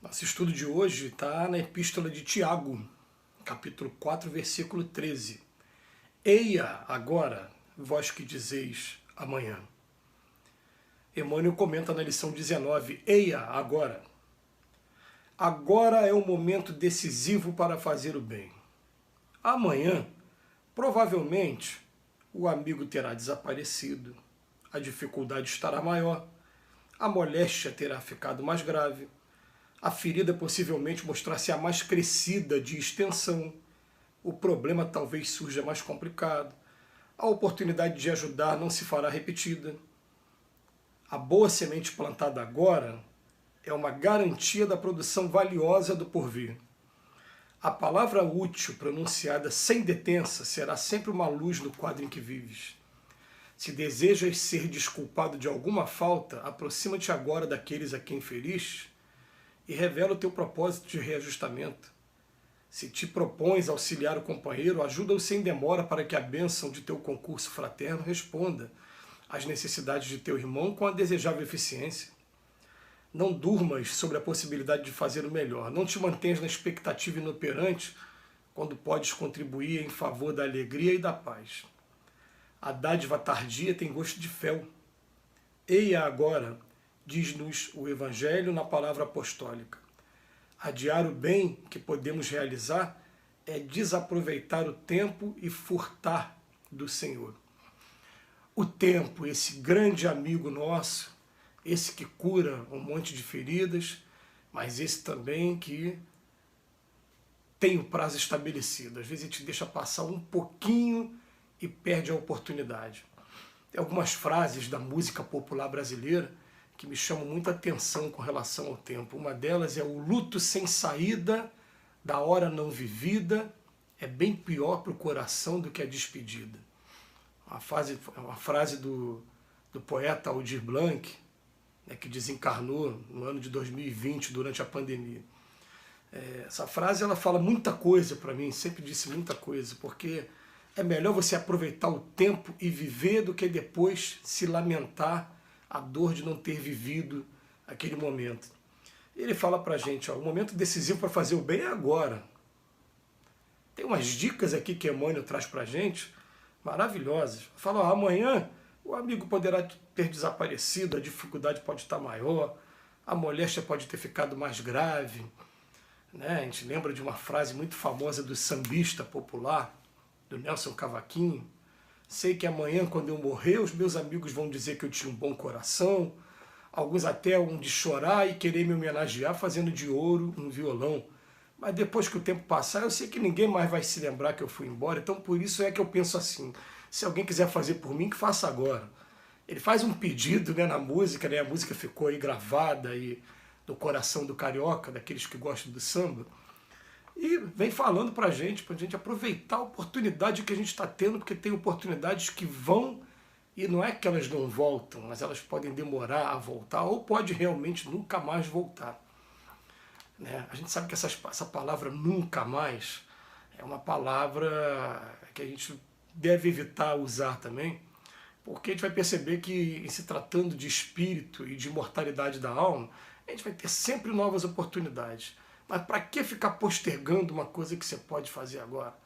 Nosso estudo de hoje está na Epístola de Tiago, capítulo 4, versículo 13. Eia agora, vós que dizeis amanhã. Emmanuel comenta na lição 19, eia agora. Agora é o momento decisivo para fazer o bem. Amanhã, provavelmente, o amigo terá desaparecido, a dificuldade estará maior, a moléstia terá ficado mais grave, a ferida possivelmente mostrar-se a mais crescida de extensão, o problema talvez surja mais complicado, a oportunidade de ajudar não se fará repetida. A boa semente plantada agora é uma garantia da produção valiosa do porvir. A palavra útil pronunciada sem detença será sempre uma luz no quadro em que vives. Se desejas ser desculpado de alguma falta, aproxima-te agora daqueles a quem feriste e revela o teu propósito de reajustamento. Se te propões auxiliar o companheiro, ajuda-o sem demora para que a bênção de teu concurso fraterno responda às necessidades de teu irmão com a desejável eficiência. Não durmas sobre a possibilidade de fazer o melhor. Não te mantenhas na expectativa inoperante quando podes contribuir em favor da alegria e da paz. A dádiva tardia tem gosto de fel. Eia agora, diz-nos o Evangelho na palavra apostólica. Adiar o bem que podemos realizar é desaproveitar o tempo e furtar do Senhor. O tempo, esse grande amigo nosso, esse que cura um monte de feridas, mas esse também que tem o prazo estabelecido. Às vezes a gente deixa passar um pouquinho e perde a oportunidade. Tem algumas frases da música popular brasileira que me chamam muita atenção com relação ao tempo. Uma delas é o luto sem saída da hora não vivida é bem pior para o coração do que a despedida. Uma frase do poeta Aldir Blanc, né, que desencarnou no ano de 2020, durante a pandemia. Essa frase ela fala muita coisa para mim, sempre disse muita coisa, porque é melhor você aproveitar o tempo e viver do que depois se lamentar a dor de não ter vivido aquele momento. Ele fala pra gente, ó, o momento decisivo para fazer o bem é agora. Tem umas dicas aqui que Emmanuel traz pra gente, maravilhosas. Fala, ó, amanhã o amigo poderá ter desaparecido, a dificuldade pode estar maior, a moléstia pode ter ficado mais grave. Né? A gente lembra de uma frase muito famosa do sambista popular, do Nelson Cavaquinho. Sei que amanhã, quando eu morrer, os meus amigos vão dizer que eu tinha um bom coração, alguns até hão de chorar e querer me homenagear fazendo de ouro um violão. Mas depois que o tempo passar, eu sei que ninguém mais vai se lembrar que eu fui embora, então por isso é que eu penso assim, se alguém quiser fazer por mim, que faça agora. Ele faz um pedido, né, na música, né, a música ficou aí gravada aí no coração do carioca, daqueles que gostam do samba, e vem falando para a gente aproveitar a oportunidade que a gente está tendo, porque tem oportunidades que vão, e não é que elas não voltam, mas elas podem demorar a voltar, ou pode realmente nunca mais voltar. Né? A gente sabe que essa palavra nunca mais é uma palavra que a gente deve evitar usar também, porque a gente vai perceber que, em se tratando de espírito e de imortalidade da alma, a gente vai ter sempre novas oportunidades. Mas para que ficar postergando uma coisa que você pode fazer agora?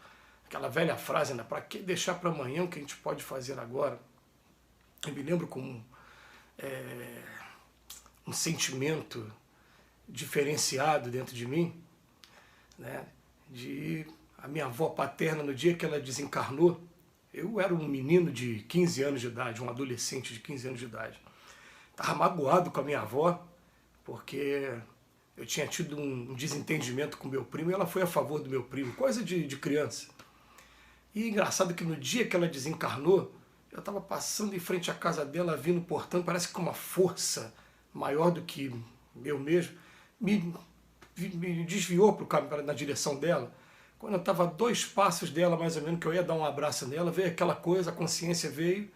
Aquela velha frase, né? Para que deixar para amanhã o que a gente pode fazer agora? Eu me lembro com um sentimento diferenciado dentro de mim, né? De a minha avó paterna, no dia que ela desencarnou, eu era um menino de 15 anos de idade, um adolescente de 15 anos de idade. Estava magoado com a minha avó, porque eu tinha tido um desentendimento com meu primo e ela foi a favor do meu primo, coisa de criança. E engraçado que no dia que ela desencarnou, eu estava passando em frente à casa dela, vindo no portão, parece que com uma força maior do que eu mesmo, me desviou na direção dela. Quando eu estava a 2 passos dela, mais ou menos, que eu ia dar um abraço nela, veio aquela coisa, a consciência veio,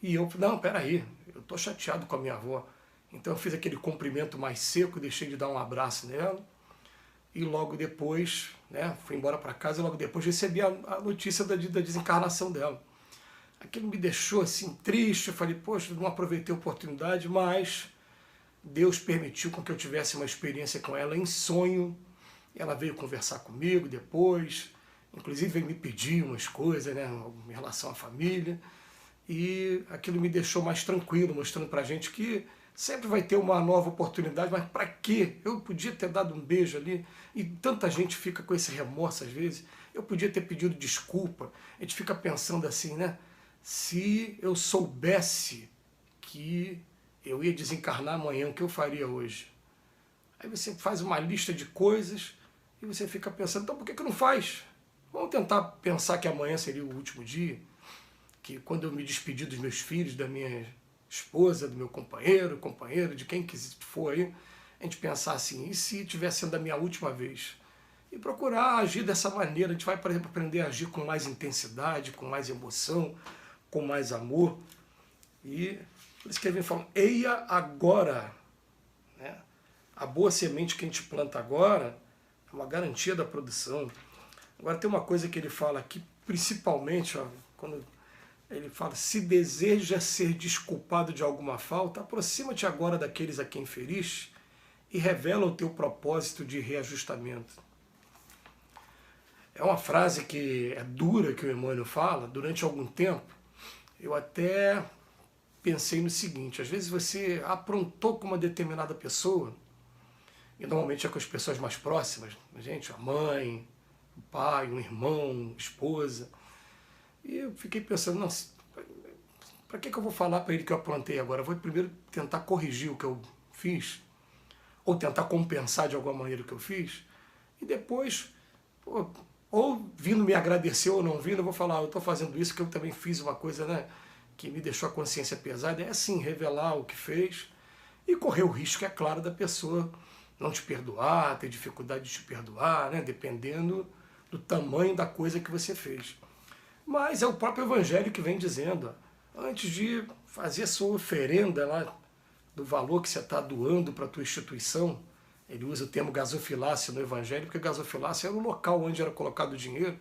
e eu, não, peraí, eu estou chateado com a minha avó. Então eu fiz aquele cumprimento mais seco, deixei de dar um abraço nela, e logo depois, né, fui embora para casa, e logo depois recebi a notícia da desencarnação dela. Aquilo me deixou assim triste, eu falei, poxa, não aproveitei a oportunidade, mas Deus permitiu com que eu tivesse uma experiência com ela em sonho. Ela veio conversar comigo depois, inclusive veio me pedir umas coisas, né, em relação à família. E aquilo me deixou mais tranquilo, mostrando pra gente que sempre vai ter uma nova oportunidade, mas para quê? Eu podia ter dado um beijo ali, e tanta gente fica com esse remorso às vezes. Eu podia ter pedido desculpa. A gente fica pensando assim, né? Se eu soubesse que eu ia desencarnar amanhã, o que eu faria hoje? Aí você faz uma lista de coisas e você fica pensando, então por que não faz? Vamos tentar pensar que amanhã seria o último dia, que quando eu me despedir dos meus filhos, da minha esposa, do meu companheiro, de quem que for aí, a gente pensar assim, e se tivesse sendo a minha última vez? E procurar agir dessa maneira. A gente vai, por exemplo, aprender a agir com mais intensidade, com mais emoção, com mais amor. E por isso que ele vem falando, eia agora. Né? A boa semente que a gente planta agora é uma garantia da produção. Agora tem uma coisa que ele fala aqui, principalmente, ó, quando ele fala, se deseja ser desculpado de alguma falta, aproxima-te agora daqueles a quem feriste e revela o teu propósito de reajustamento. É uma frase que é dura, que o Emmanuel fala. Durante algum tempo, eu até pensei no seguinte, às vezes você aprontou com uma determinada pessoa, e normalmente é com as pessoas mais próximas, gente, a mãe, o pai, um irmão, esposa, e eu fiquei pensando, não, para que eu vou falar para ele que eu aprontei agora? Eu vou primeiro tentar corrigir o que eu fiz, ou tentar compensar de alguma maneira o que eu fiz, e depois, pô, ou vindo me agradecer ou não vindo, eu vou falar, eu estou fazendo isso que eu também fiz uma coisa, né, que me deixou a consciência pesada. É assim, revelar o que fez e correr o risco, é claro, da pessoa não te perdoar, ter dificuldade de te perdoar, né, dependendo do tamanho da coisa que você fez. Mas é o próprio Evangelho que vem dizendo, ó, antes de fazer a sua oferenda lá, do valor que você está doando para a tua instituição, ele usa o termo gasofilácio no Evangelho, porque gasofilácio era o local onde era colocado o dinheiro.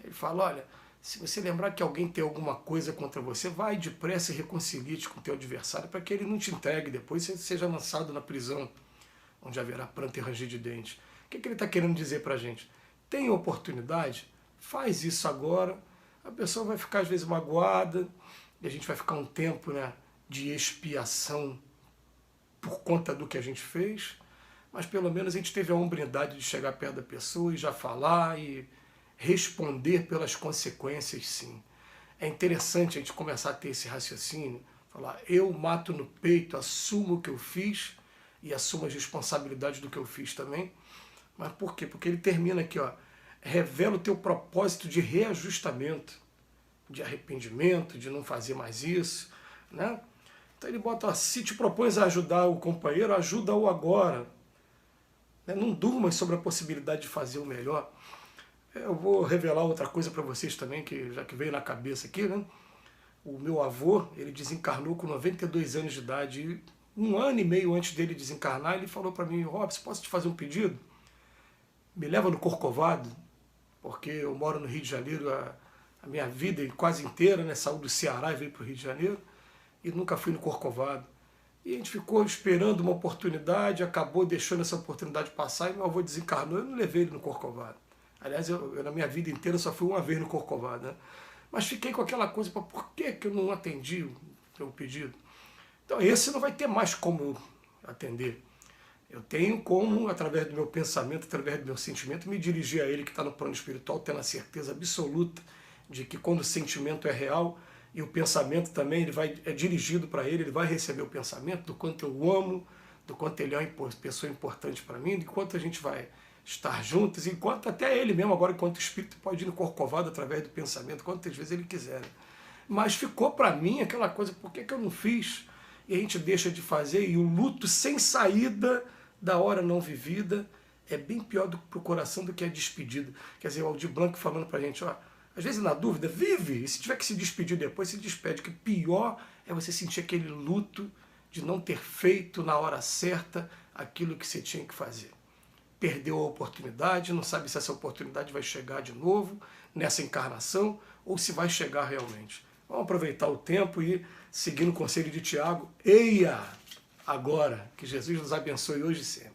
Ele fala, olha, se você lembrar que alguém tem alguma coisa contra você, vai depressa e reconcilie-te com o teu adversário para que ele não te entregue depois e seja lançado na prisão, onde haverá pranto e ranger de dentes. O que ele está querendo dizer para a gente? Tem oportunidade? Faz isso agora. A pessoa vai ficar às vezes magoada e a gente vai ficar um tempo, né, de expiação por conta do que a gente fez, mas pelo menos a gente teve a hombridade de chegar perto da pessoa e já falar e responder pelas consequências, sim. É interessante a gente começar a ter esse raciocínio, falar, eu mato no peito, assumo o que eu fiz e assumo as responsabilidades do que eu fiz também. Mas por quê? Porque ele termina aqui, ó, revela o teu propósito de reajustamento, de arrependimento, de não fazer mais isso, né? Então ele bota, ó, se te propões a ajudar o companheiro, ajuda-o agora. Não durma sobre a possibilidade de fazer o melhor. Eu vou revelar outra coisa para vocês também, que já que veio na cabeça aqui, né? O meu avô, ele desencarnou com 92 anos de idade. E um ano e meio antes dele desencarnar, ele falou para mim, Robson, posso te fazer um pedido? Me leva no Corcovado, porque eu moro no Rio de Janeiro a minha vida quase inteira, né? Saí do Ceará e veio para o Rio de Janeiro, e nunca fui no Corcovado. E a gente ficou esperando uma oportunidade, acabou deixando essa oportunidade passar, e meu avô desencarnou, eu não levei ele no Corcovado. Aliás, eu na minha vida inteira só fui uma vez no Corcovado, né? Mas fiquei com aquela coisa, por que eu não atendi o pedido? Então esse não vai ter mais como atender. Eu tenho como, através do meu pensamento, através do meu sentimento, me dirigir a ele que está no plano espiritual, tendo a certeza absoluta de que quando o sentimento é real, e o pensamento também é dirigido para ele, ele vai receber o pensamento do quanto eu amo, do quanto ele é uma pessoa importante para mim, do quanto a gente vai estar juntos, enquanto até ele mesmo, agora enquanto espírito, pode ir no Corcovado através do pensamento, quantas vezes ele quiser. Mas ficou para mim aquela coisa, por que eu não fiz? E a gente deixa de fazer, e o luto sem saída da hora não vivida é bem pior para o coração do que a despedida. Quer dizer, o Aldir Blanc falando para a gente, ó, às vezes na dúvida, vive, e se tiver que se despedir depois, se despede, que pior é você sentir aquele luto de não ter feito na hora certa aquilo que você tinha que fazer. Perdeu a oportunidade, não sabe se essa oportunidade vai chegar de novo nessa encarnação ou se vai chegar realmente. Vamos aproveitar o tempo e, seguindo o conselho de Tiago, eia agora. Que Jesus nos abençoe hoje e sempre.